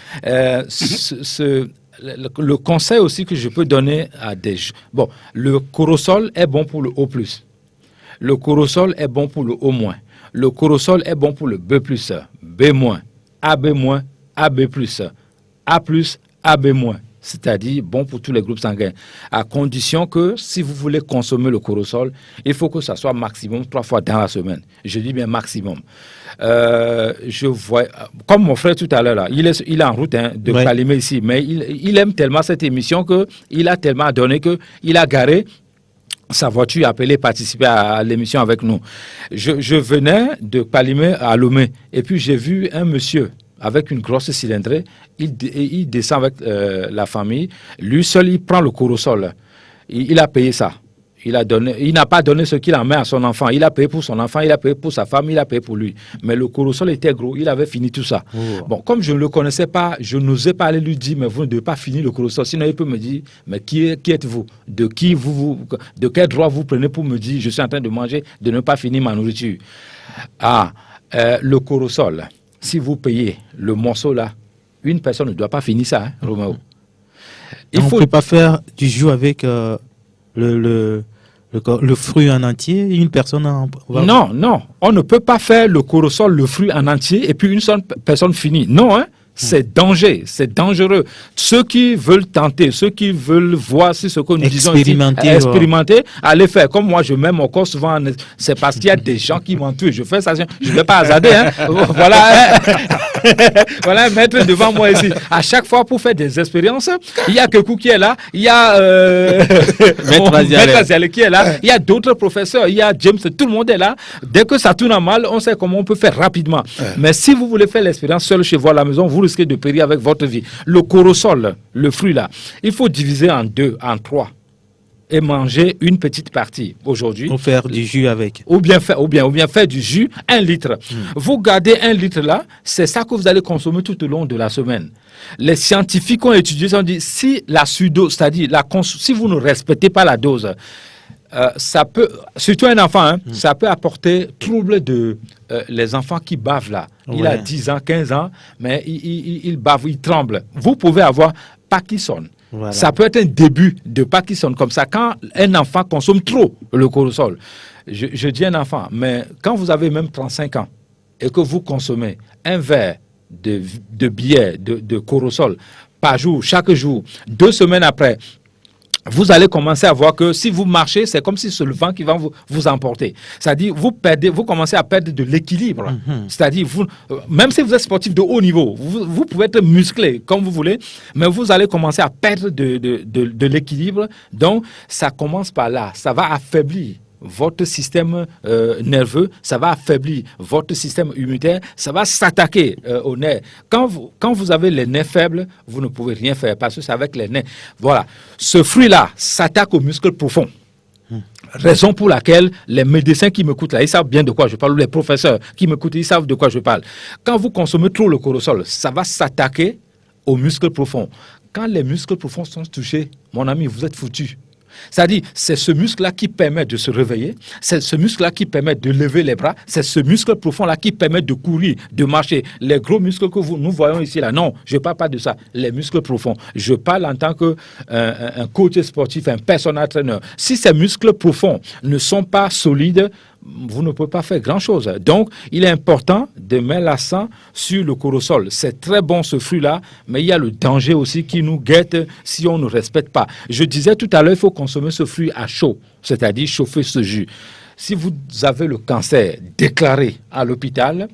le conseil aussi que je peux donner à des... Bon, le corosol est bon pour le O+. Le corosol est bon pour le O-. Le corosol est bon pour le B+, B-, AB-, AB+, A+, AB-, c'est-à-dire bon pour tous les groupes sanguins, à condition que si vous voulez consommer le corosol, il faut que ça soit maximum 3 fois dans la semaine. Je dis bien maximum. Je vois, comme mon frère tout à l'heure, là, il est en route de Calimé ici, mais il aime tellement cette émission qu'il a tellement donné qu'il a garé sa voiture, appelé participer à l'émission avec nous. Je venais de Calimé à Lomé et puis j'ai vu un monsieur avec une grosse cylindrée, il descend avec la famille. Lui seul, il prend le corosol. Il a payé ça. Il n'a pas donné ce qu'il en met à son enfant. Il a payé pour son enfant, il a payé pour sa femme, il a payé pour lui. Mais le corosol était gros, il avait fini tout ça. Bon, comme je ne le connaissais pas, je n'osais pas aller lui dire, mais vous ne devez pas finir le corosol. Sinon, il peut me dire, mais qui êtes-vous? De quel droit vous prenez pour me dire, je suis en train de manger, de ne pas finir ma nourriture? Le corosol, si vous payez le morceau là, une personne ne doit pas finir ça, Roméo. On ne peut pas faire du jus avec le fruit en entier, une personne Non, on ne peut pas faire le corosol, le fruit en entier, et puis une seule personne finit. Non, hein? C'est dangereux. Ceux qui veulent tenter, ceux qui veulent voir si ce que nous disons ici, expérimenter, allez faire. Comme moi, je mets mon corps souvent, c'est parce qu'il y a des gens qui m'entourent. Je fais ça, je ne vais pas hasarder. Hein. Voilà, voilà un maître devant moi ici. À chaque fois, pour faire des expériences, il y a Kekou qui est là, il y a Maître Azialé qui est là, il y a d'autres professeurs, il y a James, tout le monde est là. Dès que ça tourne mal, on sait comment on peut faire rapidement. Mais si vous voulez faire l'expérience seul chez vous à la maison, vous risquez de périr avec votre vie. Le corosol, le fruit là, il faut diviser en 2, en 3 et manger une petite partie aujourd'hui. Ou faire du jus avec. Ou bien faire du jus, 1 litre. Vous gardez 1 litre là, c'est ça que vous allez consommer tout au long de la semaine. Les scientifiques ont étudié, ils ont dit, si la surdose, c'est-à-dire si vous ne respectez pas la dose, ça peut, surtout un enfant, ça peut apporter trouble de les enfants qui bavent là. Il a 10 ans, 15 ans, mais il bave, il tremble. Vous pouvez avoir Parkinson. Voilà. Ça peut être un début de Parkinson comme ça quand un enfant consomme trop le corosol. Je dis un enfant, mais quand vous avez même 35 ans et que vous consommez un verre de bière, de corosol par jour, chaque jour, 2 semaines après, vous allez commencer à voir que si vous marchez, c'est comme si c'est le vent qui va vous emporter. C'est-à-dire, vous commencez à perdre de l'équilibre. C'est-à-dire, même si vous êtes sportif de haut niveau, vous pouvez être musclé comme vous voulez, mais vous allez commencer à perdre de l'équilibre. Donc, ça commence par là. Ça va affaiblir votre système nerveux, ça va affaiblir votre système immunitaire, ça va s'attaquer aux nerfs. Quand vous avez les nerfs faibles, vous ne pouvez rien faire parce que c'est avec les nerfs. Voilà. Ce fruit-là s'attaque aux muscles profonds. Raison pour laquelle les médecins qui m'écoutent là, ils savent bien de quoi je parle, ou les professeurs qui m'écoutent, ils savent de quoi je parle. Quand vous consommez trop le cortisol, ça va s'attaquer aux muscles profonds. Quand les muscles profonds sont touchés, mon ami, vous êtes foutu. C'est-à-dire, c'est ce muscle-là qui permet de se réveiller, c'est ce muscle-là qui permet de lever les bras, c'est ce muscle profond-là qui permet de courir, de marcher. Les gros muscles que nous voyons ici, là, non, je ne parle pas de ça, les muscles profonds. Je parle en tant qu'un coach sportif, un personal trainer. Si ces muscles profonds ne sont pas solides, vous ne pouvez pas faire grand-chose. Donc, il est important de mettre l'accent sur le cortisol. C'est très bon ce fruit-là, mais il y a le danger aussi qui nous guette si on ne respecte pas. Je disais tout à l'heure, il faut consommer ce fruit à chaud, c'est-à-dire chauffer ce jus. Si vous avez le cancer déclaré à l'hôpital,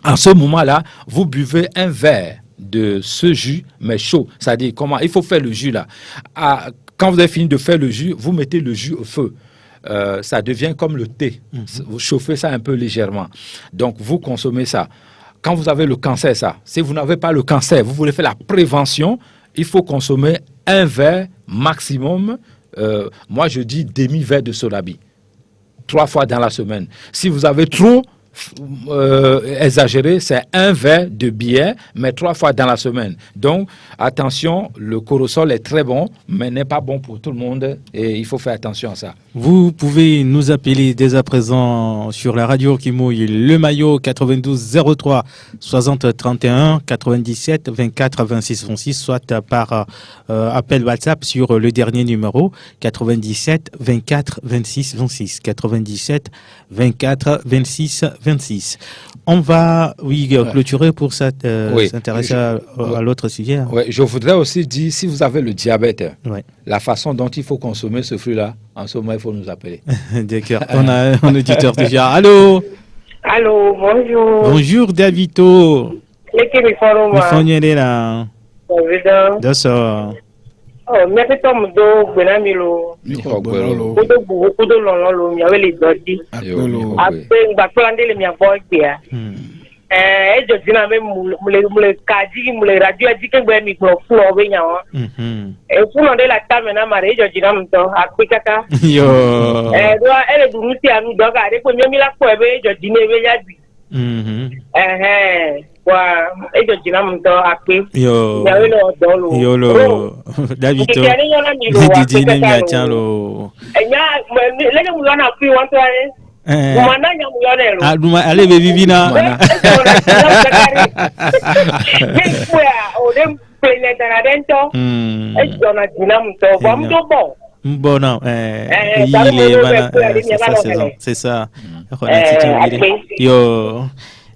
en ce moment-là, vous buvez un verre de ce jus, mais chaud. C'est-à-dire, comment il faut faire le jus là. Quand vous avez fini de faire le jus, vous mettez le jus au feu. Ça devient comme le thé. Vous chauffez ça un peu légèrement. Donc, vous consommez ça. Quand vous avez le cancer, ça. Si vous n'avez pas le cancer, vous voulez faire la prévention, il faut consommer un verre maximum. Moi, je dis demi-verre de Solabi. 3 fois dans la semaine. Si vous avez trop exagéré, c'est un verre de bière, mais 3 fois dans la semaine. Donc, attention, le cortisol est très bon, mais n'est pas bon pour tout le monde et il faut faire attention à ça. Vous pouvez nous appeler dès à présent sur la radio qui mouille le maillot 92 03 60 31 97 24 26 26, soit par appel WhatsApp sur le dernier numéro 97 24 26 26 97 24 26 26. On va clôturer pour s'intéresser à l'autre sujet. Oui, je voudrais aussi dire, si vous avez le diabète, la façon dont il faut consommer ce fruit-là, en ce moment, il faut nous appeler. D'accord. On a un auditeur déjà. Allô? Allô, bonjour. Bonjour, Davito. L'équipe est fort, moi. Il là. Bonjour. D'accord. Oh, merci Tom do Benamilo. Kudo bugu kudo lolo mi awele dodi. Ape ngbakolande le mi avoid bia. Jo dina me mule kaji mule radio ajike gbe mi gbo fun owe yan won. Fun de la tame na mare jo dina mto akpikaka. Yo. Do ele duru ti anu do ka de ko mi la ko ebe jo dina ebe ya bi. Wa ejo jina mto akpe yo yawe lo dolo yo lo Davito didi ne mi achalo enya lele mu yana free want to mwana nya mu yana lo aduma ale be vivina o dem plene dana dento ejo na jina mto ba mto bo bon il est mana c'est ça yo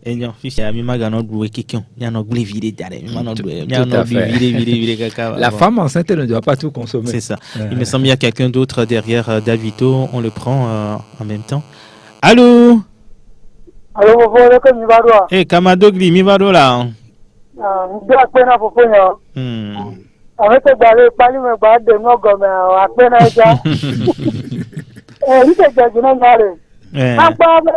enyo fisha mi magano duwe kikion nyano gble vide dare mi mano duwe nyano vide kaka. La femme enceinte ne doit pas tout consommer. C'est ça. Il me semble qu'il y a quelqu'un d'autre derrière Davito, on le prend en même temps. Allô? Allô, bonjour, que mi vadwa. Kamadogli mi vadwa. Ndo akpena fofonyo. Awete gbale pali me gba de no gome akpena eja. Ite jajuna ngare. Apa me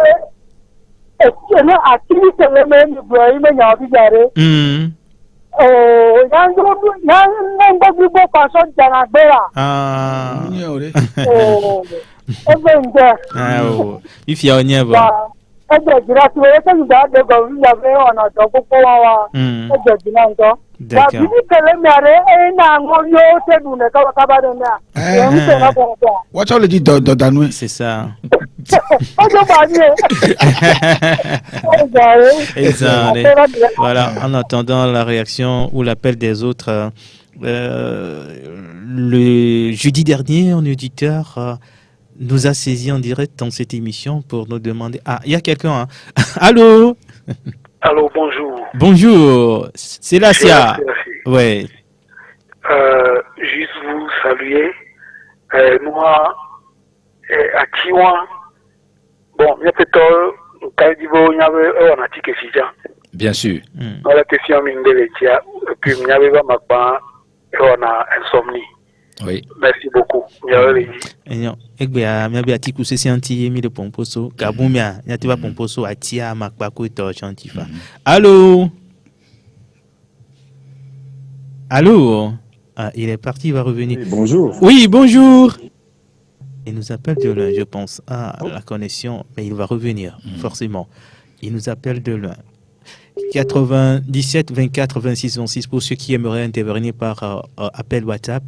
no activity le me mi bro ime nya bi jare. Nando bibo paso jana gbera. If you are never. Jira ti wele kan da de go wi ya be ona to popo wa. Jina ndo. Da bi kele mi are na ngo yo te du ne ka ba de na. What all you do danwe? C'est ça. Voilà, en attendant la réaction ou l'appel des autres, le jeudi dernier, un auditeur nous a saisi en direct dans cette émission pour nous demander... Ah, il y a quelqu'un, hein? Allô? Allô, bonjour. Bonjour, c'est Lacia. Ouais. Juste vous saluer nous à Tiwan, bon, il y a peut-être il y avait un article étudiant. Bien sûr. On a question et puis il y avait un insomnie. Oui. Merci beaucoup. Allô? Allô? Ah, il est parti, il va revenir. Oui, bonjour. Oui, bonjour. Il nous appelle de loin, je pense. Ah, la connexion, mais il va revenir, forcément. Il nous appelle de loin. 97 24 26 26 pour ceux qui aimeraient intervenir par appel WhatsApp.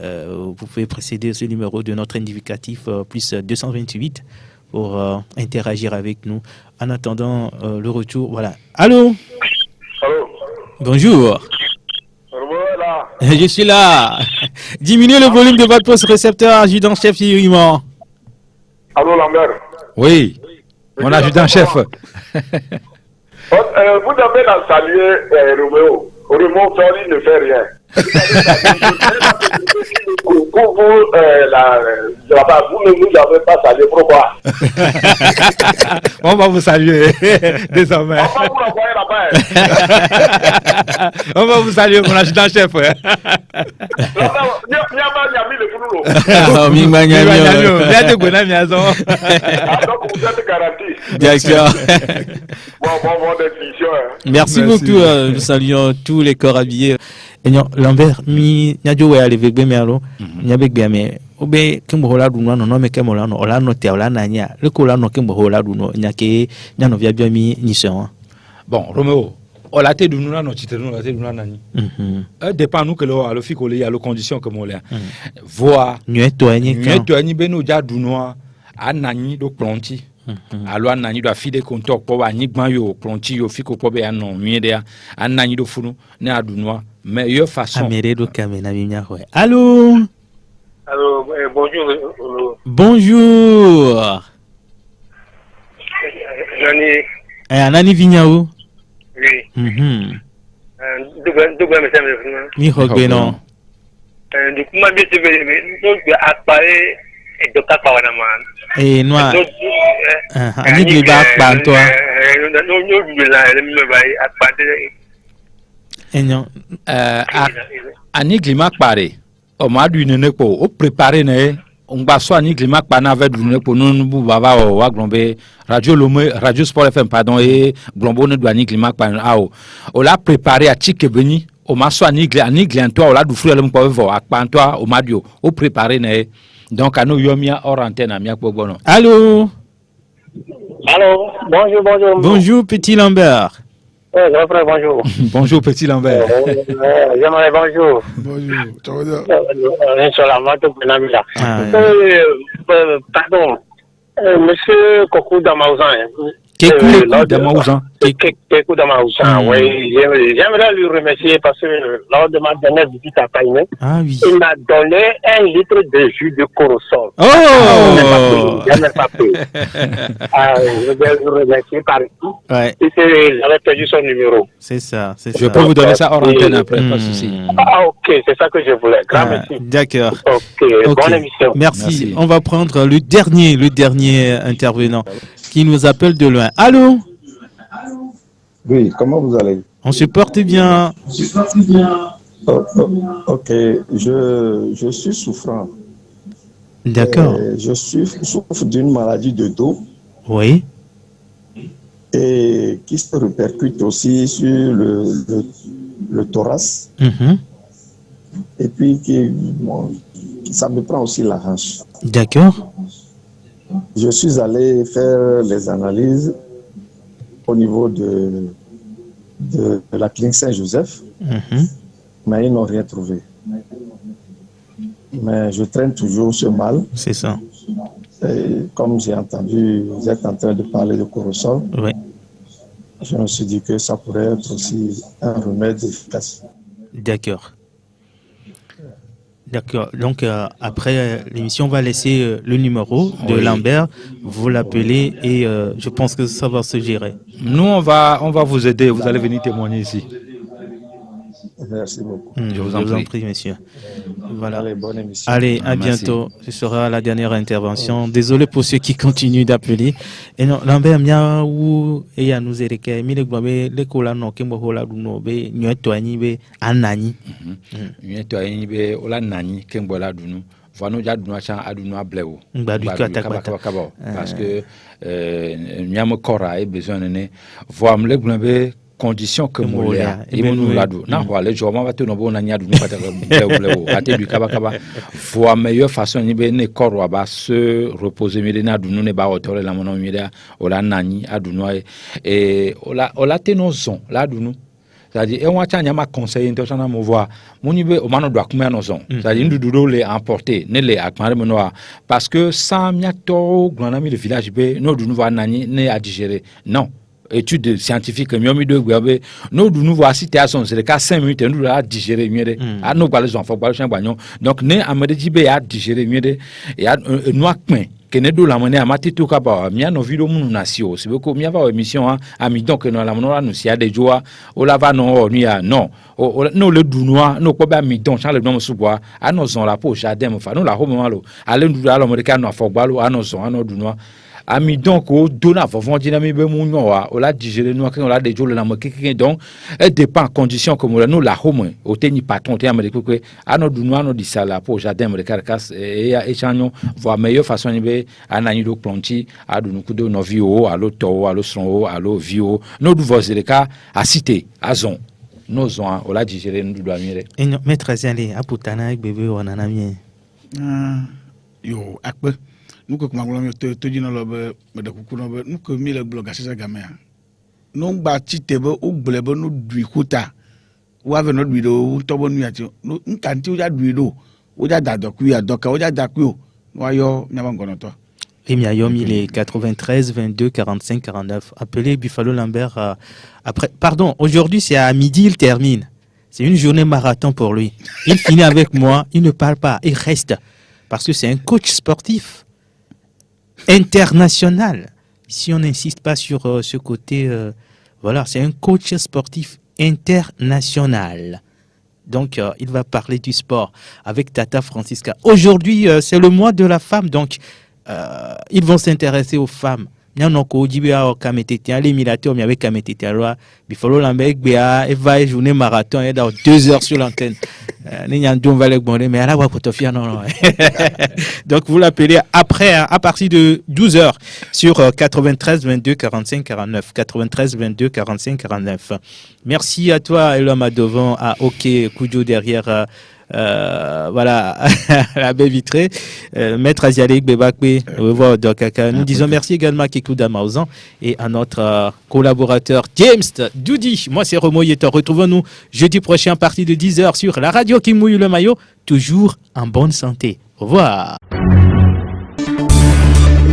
Vous pouvez précéder ce numéro de notre indicatif plus 228 pour interagir avec nous. En attendant le retour, voilà. Allô? Allô? Bonjour. Voilà. Je suis là. Diminuez le volume de votre poste récepteur, adjudant-chef Yurima. Allô, Lambert? Oui, mon adjudant-chef. Vous avez salué Roméo. Roméo, il ne fait rien. Pour vous, vous ne nous avez pas salué. Pourquoi? On va vous saluer désormais. On va vous envoyer là-bas. On va vous saluer, mon adjudant-chef. Donc vous êtes garanti. D'accord. Bon définition. Merci beaucoup. Nous saluons tous les corps habillés. Lambert, mi nyajo ya levegbe mi alo, nyabegbe mi. Obe kimbo hola duno no me kemo la no ola no te ola nanya. Le ko la no kimbo hola duno nyake nyano via bia mi nison. Bon, Roméo, ola te duno no titenu la te duno nani. Dépend nous que le fiko le ya le condition que mo le. Voix, Nueto ni beno ja duno anani do plonti. Alo anani do afide kontok po ba nyigban yo plonti yo fiko po be anon miede anani do funu ne aduno. Meilleure façon. Allô? Allô, bonjour. Bonjour. Nani Vignao? Oui. Mi Hogbenon. Du coup, ma vie, c'est apparaît et de Capawana. Et noir. Annie Bak, toi. Aniglimak pare o ma du ne ko o préparer ne on ba so aniglimak pa na avec du ne ko non bu baba o wa glombe radio sport FM pardon et glombo ne do aniglimak pa o la préparer a tike beni o ma so anigli toi o la du frère le mpo vo akpa toi o ma dio o préparer ne donc ano yomia hors antenne amia ko bono. Allô? Allô, bonjour. Bonjour petit Lambert. Grand frère, bonjour. Bonjour, petit Lambert. J'aimerais bonjour. Bonjour. Pardon. Monsieur Kokou Damaouzan. Kekou Damaouzan, oui. J'aimerais lui remercier parce que lors de ma dernière visite à Païmé, il m'a donné 1 litre de jus de corosol. Oh! Je n'ai pas pris. Je vais vous remercier par tout. Ouais. J'avais perdu son numéro. C'est ça. Je peux vous donner ça hors antenne après, pas de souci. Ah, ok, c'est ça que je voulais. Grand merci. D'accord. Ok, bonne émission. Merci. On va prendre le dernier intervenant qui nous appelle de loin. Allô? Oui, comment vous allez? On se porte bien. Ok, je suis souffrant. D'accord. Je souffre d'une maladie de dos. Oui. Et qui se répercute aussi sur le thorax. Et puis ça me prend aussi la hanche. D'accord. Je suis allé faire les analyses au niveau de la clinique Saint-Joseph, mais ils n'ont rien trouvé. Mais je traîne toujours ce mal. C'est ça. Et comme j'ai entendu, vous êtes en train de parler de corosol, je me suis dit que ça pourrait être aussi un remède efficace. D'accord. Donc, après l'émission, on va laisser le numéro de Lambert. Vous l'appelez et je pense que ça va se gérer. Nous, on va vous aider. Vous allez venir témoigner ici. Merci beaucoup. Je vous en prie, monsieur. Voilà. Allez, bonne émission. Allez, à bientôt. Ce sera la dernière intervention. Désolé pour ceux qui continuent d'appeler. Et non, Lambert Mia ou et à nous éreke mi le gbabe le kola no kembo hola du no be nyeto ani be anani. Nyeto ani be ola nani kembo la du no. Voano ja du no cha adu no ableo. Parce que miam kora e besoin ne voir me le gbabe condition que molia et nous la do na wa le joma ba te no bo na nya du no pata bleu ate du kaba fois meilleure façon ni be ne korwa ba se reposer mi na du no ne ba otore la mono mi da ola nani adu no et ola te no zon la du no c'est-à-dire et on a nya ma conseiller intéressant mo voir mon niveau o mano do akuma no zon c'est-à-dire ndu do le emporter ne le akmare mo noa parce que sans mia to granami le village be no du no va nani ne a digérer non études scientifiques miomi de gwabe no du nous voici té son c'est le cas 5 minutes nous la digérer mieux a no gbalé son fo gbalé chan bagnon donc né amade jibe a digérer mieux et a no akpen que ne do la monnaie a mati to ka ba mia no video munu nasio c'est beaucoup mia va émission a mi donc no la monnaie nous si a des joie o la va non nu a non no le du noir no ko ba mi donc chan le nom soubois a no zon la po jardin fa no la ho malo ale ndu la mo de ka no fo gbalo a no zon a no du noir ami donc au dona vont dynamique be mu noa o la digérer nous on la de jolo la mo keke donc elle dépend condition comme nous la home au teni patron te amérique que ano du noa no di sala pour jardin me carcasse et échangeons voir meilleure façon ni be anani do planti a du nous kudo no vio alo to alo son alo vio no du voiser le cas à cité à zon nos zon o la digérer nous doit mire et maître Zali aputana avec bébé onana bien yo akpe nous que comment on te dit non le me de coucou non nous que mi le blog assez gamin non ba tite be o blebe no dui kuta ou ave no dui do to bonu ati no nkanti o ja dui do o ja da doku ya doka o ja da ku no ayo nyama ngono to Emiayom, il est 93 22 45 49. Appelez Buffalo Lambert après. Pardon, aujourd'hui c'est à midi, il termine. C'est une journée marathon pour lui. Il finit avec moi, il ne parle pas, il reste. Parce que c'est un coach sportif international. Si on n'insiste pas sur ce côté, voilà, c'est un coach sportif international. Donc, il va parler du sport avec Tata Francisca. Aujourd'hui, c'est le mois de la femme, donc ils vont s'intéresser aux femmes. Nyanoko Djibia o kametete les militaires mais avec kametete alors Buffalo Lambert bia et va journée marathon et dans 2 heures sur l'antenne. Nyandon va le bonner mais là va potofia non. Donc vous l'appelez après à partir de 12 heures sur 93 22 45 49 93 22 45 49. Merci à toi et l'homme à devant à OK Koudio derrière voilà la baie vitrée maître Azialik Bebakwe nous disons merci également à Kikou Damaouzan et à notre collaborateur James Doudi. Moi c'est Romo Yetor. Retrouvons-nous jeudi prochain à partir de 10h sur la radio qui mouille le maillot, toujours en bonne santé. Au revoir.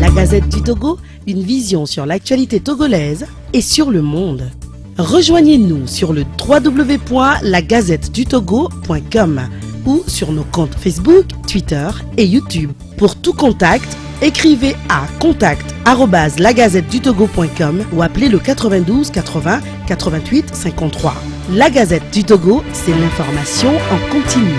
La Gazette du Togo, une vision sur l'actualité togolaise et sur le monde. Rejoignez-nous sur le www.lagazettedutogo.com ou sur nos comptes Facebook, Twitter et YouTube. Pour tout contact, écrivez à contact@lagazettedutogo.com ou appelez le 92 80 88 53. La Gazette du Togo, c'est l'information en continu.